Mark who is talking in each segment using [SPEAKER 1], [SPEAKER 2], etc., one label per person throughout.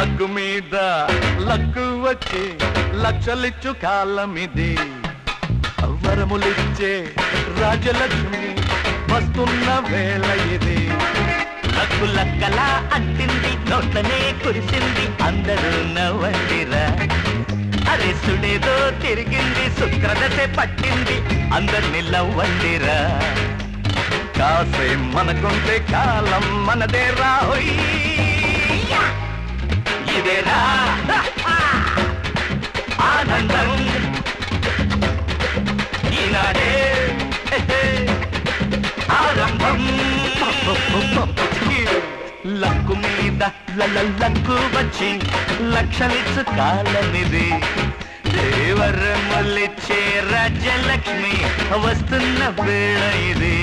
[SPEAKER 1] luck మీద luck వచ్చి లక్షలిచ్చు కాలమిది వరములిచ్చే రాజలక్ష్మి వస్తున్న వేళ ఇది
[SPEAKER 2] లక్కు లక్కలా అంటింది నోట్లనే కురిసింది అందరూ నవ్వండిరా అరెసుడేదో తిరిగింది శుక్రదశే పట్టింది అందరిని నవ్వండిరా
[SPEAKER 1] కాసే మనకుంటే కాలం మనదే రాహోయ్
[SPEAKER 2] ఇదేరా ఆనందం ఈనాడే ఆరంభం లక్కు మీద లక్కు వచ్చి లక్షలిచ్చు కాలమిది దేవరములిచ్చే రాజ్యలక్ష్మి వస్తున్న వేళ ఇది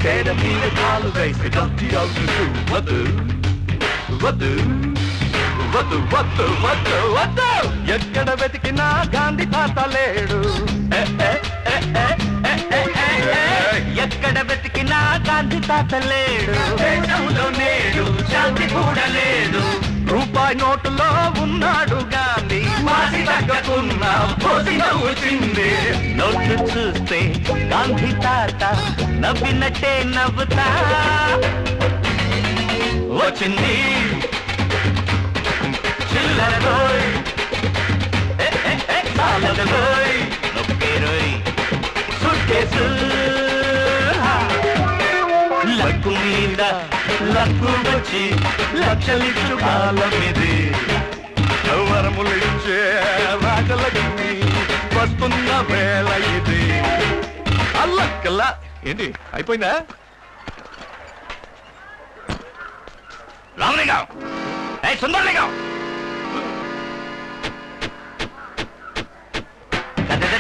[SPEAKER 1] పేద మీద కాలు వేసి గంతి అవుతూ వద్దు వద్దు వద్దు వద్దు వద్దు వద్దు ఎక్కడ వెతికినా గాంధీ తాత లేడు
[SPEAKER 2] ఎక్కడ వెతికినా గాంధీ తాత లేడు దేశంలో నేడు శాంతి కూడా లేదు
[SPEAKER 1] రూపాయి నోటులో ఉన్నాడు గాంధీ
[SPEAKER 2] మాసి తగ్గకున్నా పోసి నవ్వుచింది నోట్లు చూస్తే గాంధీ తాత నవ్వినట్టే నవ్వుతా వచ్చింది చిల్లరలోయ్ సాలలోయ్ నొప్పేరోయ్ సుట్టేసు లక్కు మీద లక్కు వచ్చి లక్షలిచ్చు కాలం ఇది
[SPEAKER 1] వరములిచ్చే రాజలక్ష్మి వస్తున్న వేళ ఇది అల్లక్కల్లా ఏంటి అయిపోయిందా
[SPEAKER 2] రామలింగం సుందరలింగం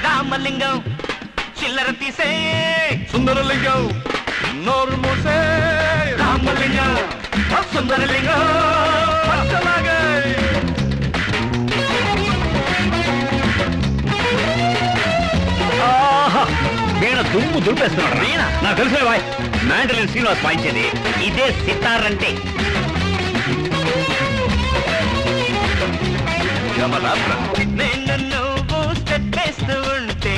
[SPEAKER 2] రామలింగం చిల్లర తీసే
[SPEAKER 1] సుందరలింగం నోరు మూసే
[SPEAKER 2] రామలింగం సుందరలింగం వీణ దుమ్ము దుంపేస్తున్నాడు వీణ నాకు తెలుసు బాయ్ మ్యాండలిన్ శ్రీనివాస్ వాయించేది ఇదే సితారంటే నేను నువ్వు స్టెప్ వేస్తూ ఉంటే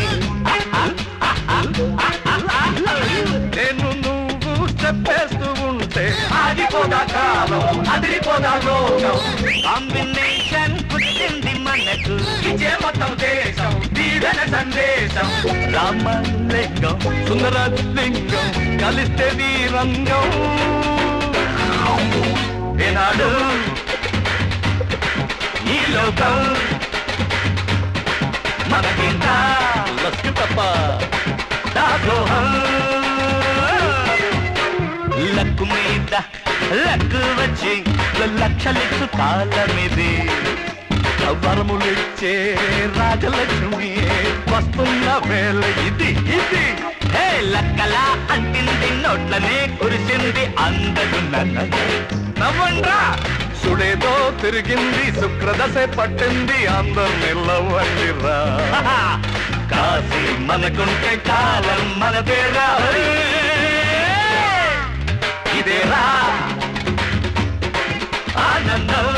[SPEAKER 1] నేను నువ్వు చెప్పేస్తూ ఉంటే ఆగిపోదా కాలం అదిరిపోదా లోకం
[SPEAKER 2] కాంబినేషన్ పుట్టింది మనకు
[SPEAKER 1] ఇచ్చే మొత్తం దేశం దీవెన సందేశం
[SPEAKER 2] రామలింగం
[SPEAKER 1] సుందరలింగం కలిస్తే వీరంగం
[SPEAKER 2] ఏనాడు ఈ లోకం మనకింత
[SPEAKER 1] లక్ష్మి తప్ప
[SPEAKER 2] దాసోహం లక్కు మీద లక్కు వచ్చి లక్షలిచ్చు కాలమిది
[SPEAKER 1] వరములిచ్చే రాజలక్ష్మి వస్తున్న వేళ ఇది ఇది
[SPEAKER 2] హే లక్కలా అంటింది నోట్లనే కురిసింది అందరు నవ్వండ్రా
[SPEAKER 1] సుడేదో తిరిగింది శుక్రదశే పట్టింది అందరు నిల్లవండిరా
[SPEAKER 2] కాశీ మనకుంటే కాలం మనదేరా ఇదేరా ఆనందం